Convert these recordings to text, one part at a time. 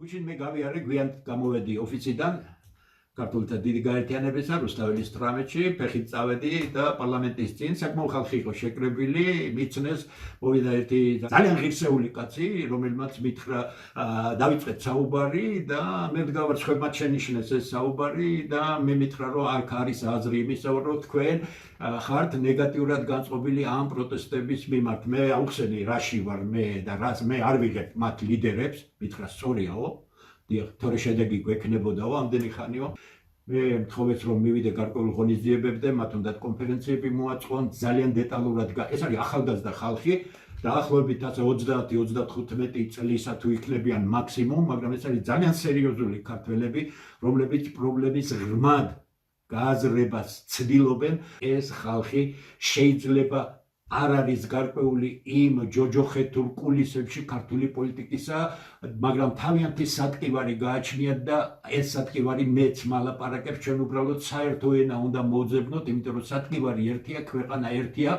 Putin me გავიარე გვიან გამოვედი ოფისიდან ქართულთა დიდი გაერთიანებისა რუსთაველის 18-ში ფეხით წავედი და პარლამენტის წინ საკმაო ხალხი იყო შეკრებილი მიცნეს მოვიდა ერთი ძალიან ღირსეული კაცი რომელმაც მითხრა დავიწყეთ საუბარი და მე გავარცხებად შენიშნეს ეს საუბარი და მე მითხრა რომ აქ არის აზრი იმისა რომ თქვენ ხართ ნეგატიურად განწყობილი ამ პროტესტების მიმართ მე აუხსენი რაში ვარ მე და რას მე არ ვიღებ მათ ლიდერებს მითხრა სწორიაო თორე შედეგი გვექნებოდაო ამდენი ხანიო მე მთხოვეთ რომ მივიდე გარკვეულ ღონისძიებებზე მათ უნდათ კონფერენციები მოაწყონ ძალიან დეტალურად ეს არის ახალგაზრდა ხალხი დაახლოებით 30-35 წლისა თუ იქნებიან მაქსიმუმ მაგრამ ეს არის ძალიან სერიოზული ქართველები რომლებიც პრობლემის ღრმად გააზრებას ცდილობენ ეს ხალხი შეიძლება არ არის გარკვეული იმ ჯოჯოხეთურ კულისებში ქართული პოლიტიკისა, მაგრამ თავიანთი სატკივარი გააჩნიათ და ეს სატკივარი მეც მალაპარაკებს ჩვენ უბრალოდ საერთო ენა უნდა მოვძებნოთ, იმიტომ რომ სატკივარი ერთია, ქვეყანა ერთია,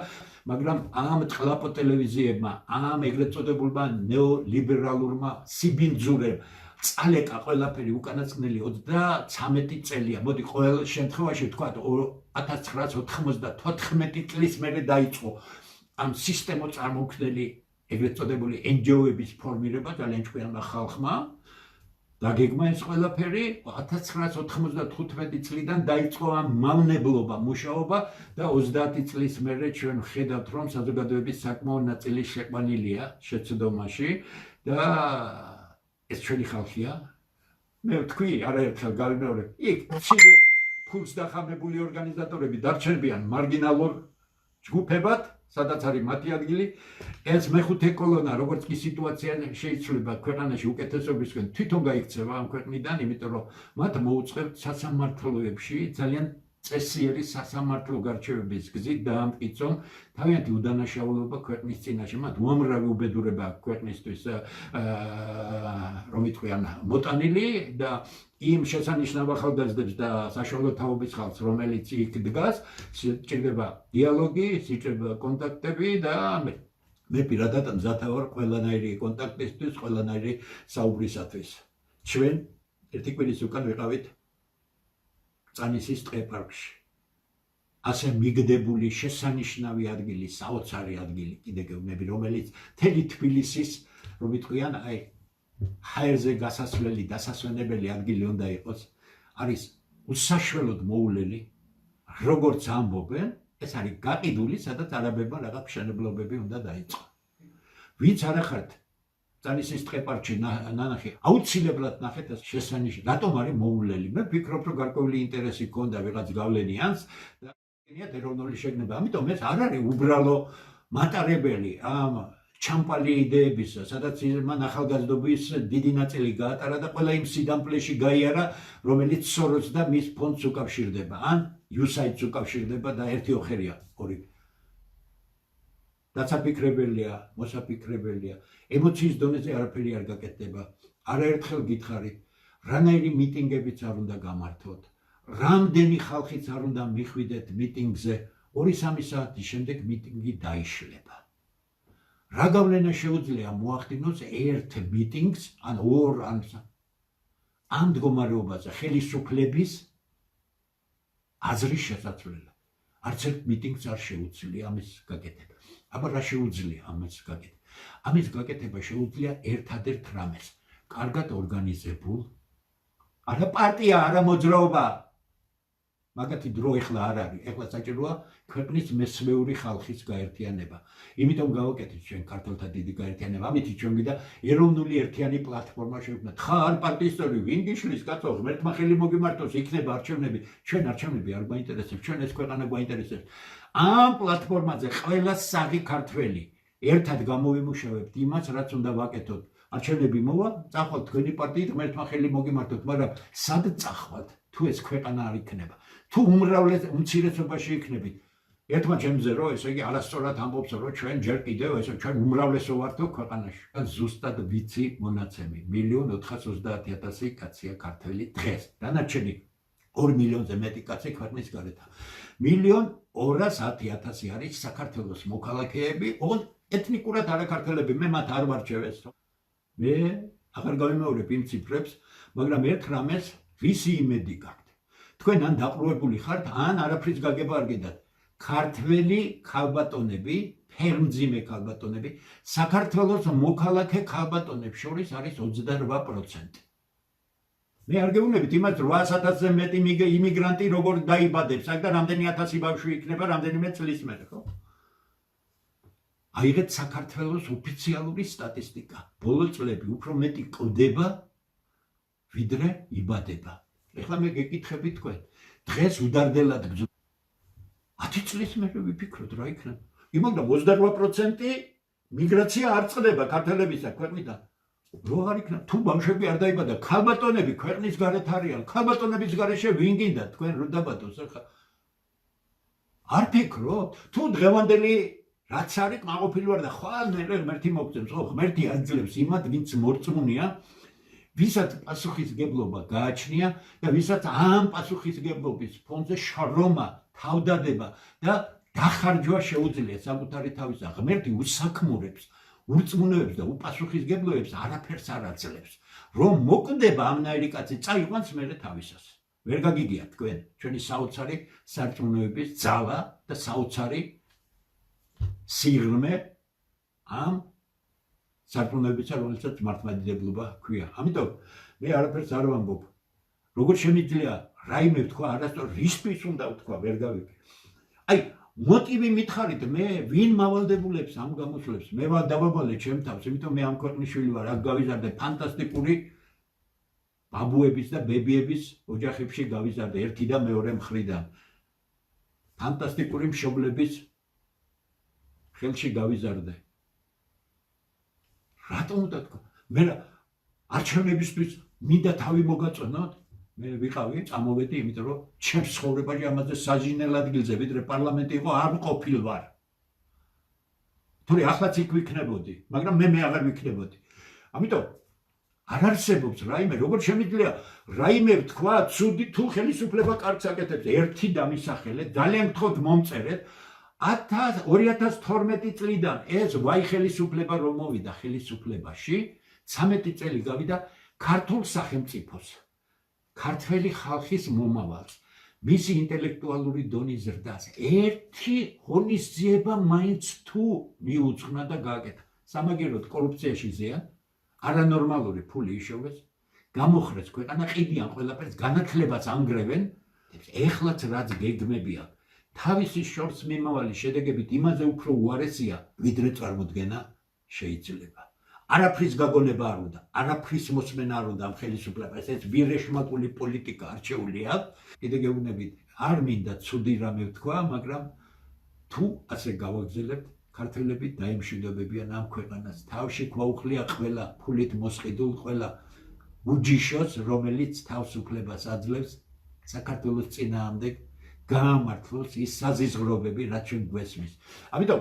მაგრამ ამ წყლაპო ტელევიზიებმა, ამ ეგრეთ წოდებულმა ნეოლიბერალურმა სიბინძურემ წალეკა ყველაფერი უკანასკნელი 33 წელია. მოდი ყოველ შემთხვევაში ვთქვათ 1994 წლის მერე დაიწყო ამ სისტემო წარმოქმნილი ეგრეთ წოდებული NGO-ების ფორმირება ძალიან ჭკვიანმა ხალხმა დაგეგმა ეს ყველაფერი 1995 წლიდან დაიწყო ამ მავნებლობა მუშაობა და 30 წლის მერე ჩვენ ვხედავთ რომ საზოგადოების საკმაო ნაწილი შეყვანილია შეცდომაში და ეს ჩვენი ხალხია მე ვთქვი არაერთხელ გავიმეორებ იქ მცირე ფულს დახამებული ორგანიზატორები დარჩენებიან მარგინალურ ჯგუფებად სადაც არის მათი ადგილი ეს მეხუთე კოლონა როგორც კი სიტუაცია შეიცვლება ქვეყანაში უკეთესობისკენ თვითონ გაიქცევა ამ ქვეყნიდან იმიტომ რომ მათ მოუწყებთ სასამართლოებში ძალიან წესიერი სასამართლო გარჩევების გზით დაამტკიცონ თავიანთი უდანაშაულობა ქვეყნის წინაშე მათ უამრავი უბედურება აქვს ქვეყნისთვის რომ იტყვიან მოტანილი და იმ შესანიშნავ ახალგაზრდებს და საშუალო თაობის ხალხს რომელიც იქ დგას სჭირდება დიალოგი სჭირდება კონტაქტები და მე პირადად მზათა ვარ ყველანაირი კონტაქტისთვის ყველანაირი საუბრისათვის ჩვენ ერთი კვირის უკან ვიყავით წანისის ტყეპარკში ასე მიგდებული შესანიშნავი ადგილი საოცარი ადგილი კიდე გეუბნები რომელიც მთელი თბილისის რომ იტყვიან აი ჰაერზე გასასვლელი დასასვენებელი ადგილი უნდა იყოს არის უსაშველოდ მოულელი როგორც ამბობენ ეს არის გაყიდული სადაც არაბებმა რაღაც მშენებლობები უნდა დაიწყო ვინც არ ახართ წანისის ტყეპარკში ნანახი აუცილებლად ნახეთ ეს შესანიშნავი რატომ არის მოულელი მე ვფიქრობ რომ გარკვეული ინტერესი ქონდა ვიღაც გავლენიანს და გენიათ ეროვნული შეგნება ამიტომ ეს არ არის უბრალო მატარებელი ამ ჩამპალი იდეებისა სადაც მან ახალგაზრდობის დიდი ნაწილი გაატარა და ყველა იმ სიდამპლეში გაიარა რომელიც სოროს და მის ფონდს უკავშირდება ან USAID-ს უკავშირდება და ერთი ოხერია ორი დაცაფიქრებელია, მოსაფიქრებელია, ემოციის დონეზე არაფერი არ გაკეთდება. არაერთხელ გითხარით, რანაირი მიტინგებიც არ უნდა გამართოთ, რამდენი ხალხიც არ უნდა მიხვიდეთ მიტინგზე, 2-3 საათის შემდეგ მიტინგი დაიშლება. რა გავლენა შეუძლია მოახდინოს ერთ მიტინგს, ან ორ ან ამ მდგომარეობაზე ხელისუფლების აზრის შესაცვლელად. არც ერთ მიტინგს არ შეუძლია ამის გაკეთება. აბა რა შეუძლია ამას გაკეთება? ამის გაკეთება შეუძლია ერთადერთ რამეს. კარგად ორგანიზებულ არა პარტია, არა მოძრაობა. მაგათი დრო ეხლა არ არის. ეხლა საჭიროა ქვეყნის მესმეული ხალხის გაერთიანება. იმიტომ გავაკეთეთ ჩვენ ქართულთა დიდი გაერთიანება. ამით ჩვენ გიდა ეროვნული ერთიანი პლატფორმა შევქმნათ. ხარ პარტიისტორი ვინ გიშლის კაცო ღმერთმა ხელი მოგიმართოს იქნება არჩევნები. ჩვენ არჩევნები არ გვაინტერესებს. ჩვენ ეს ქვეყანა გვაინტერესებს. ამ პლატფორმაზე ყველა საღი ქართველი ერთად გამოვიმუშავებთ იმას რაც უნდა ვაკეთოთ. არჩევნები მოვა, წახვალთ თქვენი პარტიით ღმერთმა ხელი მოგიმართოთ, მაგრამ სად წახვალთ თუ ეს ქვეყანა არ იქნება? თუ უმცირესობაში იქნებით ერთმა ჩემზე რომ ესე იგი არასწორად ამბობს რომ ჩვენ ჯერ კიდევ ესე ჩვენ უმრავლესო ვართო ქვეყანაში და ზუსტად ვიცი მონაცემი 1.430.000 კაცია ქართველი დღეს დანარჩენი 2 მილიონზე მეტი კაცი ქვეყნის გარეთ 1.210.000 არის საქართველოს მოქალაქეები ოღონდ ეთნიკურად არაქართველები მე მათ არ ვარჩევ ეს მე აღარ გავიმეორებ იმ ციფრებს, მაგრამ ერთ რამეს ვისი იმედი გაქვთ. თქვენ ან დაყრუებული ხართ, ან არაფრის გაგება არ გედათ. ქართველი ქალბატონები, ფერმძიმე ქალბატონები, საქართველოს მოქალაქე ქალბატონებს შორის არის 28%. მე არ გეუბნებით იმას 800-ზე მეტი იმიგრანტი როგორ დაიბადებს, აქ და რამდენი ათასი ბავშვი იქნება რამდენიმე წლის მერე, ხო? აიღეთ საქართველოს ოფიციალური სტატისტიკა. ბოლო წლები უფრო მეტი კლდება, ვიდრე იბადება. ეხლა მე გეკითხებით თქვენ, დღეს უდარდელად გძ 10 წლის მერე ვიფიქროთ რა იქნება. მაგრამ 28% მიგრაცია არ წყდება ქართველებისა ქვეყნიდან. რო არ იქნება, თუ ბავშვები არ დაიბადა, ქალბატონები ქვეყნის გარეთ არიან, ქალბატონების გარეშე ვინ გინდა თქვენ რო დაბადოს ახლა? არ ფიქრობთ, თუ დღევანდელი რაც არის კმაყოფილი ვარ და ხვალ ღმერთი მოგწევს, ხო, ღმერთი აძლევს იმად, ვინც მორწმუნეა, ვისაც პასუხისგებლობა გააჩნია და ვისაც ამ პასუხისგებლობის ფონზე შრომა, თავდადება და დახარჯვა შეუძლია საკუთარი თავისა. ღმერთი უსაქმურებს, ურწმუნოებს და უპასუხისგებლოებს არაფერს არ აძლევს. რომ მოკვდება ამნაირი კაცი წაიყვანს მერე თავისას. ვერ გაგიგიათ თქვენ ჩვენი საოცარი სარწმუნოების ძალა და საოცარი სიღრმე ამ სარწმუნოებისა, რომელსაც მართლმადიდებლობა ჰქვია. ამიტომ მე არაფერს არ ვამბობ. როგორ შემიძლია რაიმე ვთქვა, არასდროს რისთვის უნდა ვთქვა, ვერ გავიგე. აი, მოტივი მითხარით, მე ვინ მავალდებულებს ამ გამოსვლებს? მე დავაბალე ჩემ თავს, იმიტომ მე ამ ქვეყნის შვილი ვარ, აქ გავიზარდე ფანტასტიკური ბაბუების და ბებიების ოჯახებში გავიზარდე ერთი და მეორე მხრიდან. ფანტასტიკური მშობლების ხელში გავიზარდე. რატომ უნდა თქვა? მე არჩევნებისთვის მინდა თავი მოგაწონოთ? მე ვიყავი, წამოვედი, იმიტომ რომ ჩემს ცხოვრებაში ამაზე საჟინელ ადგილზე, ვიდრე პარლამენტი იყო, არ ყოფილ ვარ. თორე ახლაც იქ ვიქნებოდი, მაგრამ მე აღარ ვიქნებოდი. ამიტომ არ არსებობს რაიმე, როგორ შემიძლია რაიმე ვთქვა, ცუდი თუ ხელისუფლება კარგს აკეთებს, ერთი დამისახელეთ, ძალიან გთხოვთ მომწერეთ. 2012 წლიდან ეს ვაი ხელისუფლება რომ მოვიდა ხელისუფლებაში, 13 წელი გავიდა ქართულ სახელმწიფოს, ქართველი ხალხის მომავალს, მისი ინტელექტუალური დონის ზრდას, ერთი ღონისძიება მაინც თუ მიუძღვნა და გააკეთა. სამაგიეროდ კორუფციაში ზიან, არანორმალური ფული იშოვეს, გამოხრეს ქვეყანა, ყიდიან ყველაფერს, განათლებას ანგრევენ, ეხლაც რაც გეგმები აქვს. თავისი შორს მიმავალი შედეგებით იმაზე უფრო უარესია, ვიდრე წარმოდგენა შეიძლება. არაფრის გაგონება არ უნდა, არაფრის მოსმენა არ უნდა ამ ხელისუფლებას, ეს ვირეშმაკული პოლიტიკა არჩეული აქვს. კიდე გეუბნებით, არ მინდა ცუდი რამე ვთქვა, მაგრამ თუ ასე გავაგრძელებთ, ქართველები დაემშვიდობებიან ამ ქვეყანას. თავში გვაუხლია ყველა ფულით მოსყიდულ, ყველა უჯიშოს, რომელიც თავისუფლებას აძლევს საქართველოს წინააღმდეგ გაამართლოს ის საზიზღრობები, რაც ჩვენ გვესმის. ამიტომ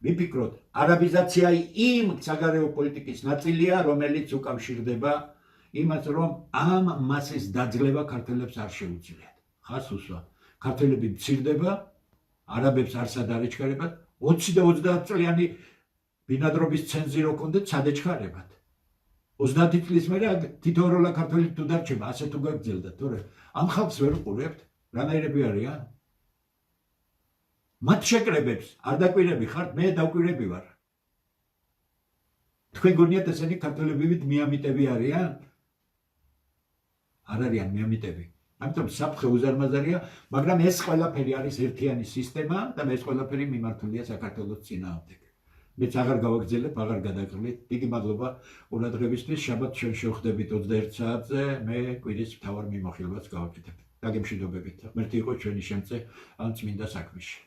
ვიფიქროთ, არაბიზაცია იმ საგარეო პოლიტიკის ნაწილია, რომელიც უკავშირდება იმას, რომ ამ მასის დაძლევა ქართველებს არ შეუძლიათ. ხას უსვა, ქართველები მცირდება, არაბებს არსად არ ეჩქარებათ, 20 და 30 წლიანი ბინადრობის ცენზი რო კონდეთ, სად ეჩქარებათ? 30 წლის მერე თითოეულა ქართველი თუ დარჩება, ასე თუ გაგრძელდა, თორე ამ ხალხს ვერ უყურებთ, რანაირები არიან? მათ შეკრებებს არ დაკვირები ხართ, მე დაკვირები ვარ. თქვენ გონიათ ესენი ქართველებივით მიამიტები არიან? არ არიან მიამიტები. ამიტომ საფრთხე უზარმაზარია, მაგრამ ეს ყველაფერი არის ერთიანი სისტემა და ეს ყველაფერი მიმართულია საქართველოს წინააღმდეგ. მეც აღარ გავაგრძელებ, აღარ გადაგყრით. დიდი მადლობა ყურადღებისთვის. შაბათს ჩვენ შევხვდებით 21 საათზე, მე კვირის მთავარ მიმოხილვას გავაკეთებ. დაგემშვიდობებით. ღმერთი იყო ჩვენი შემწე ამ წმინდა საქმეში.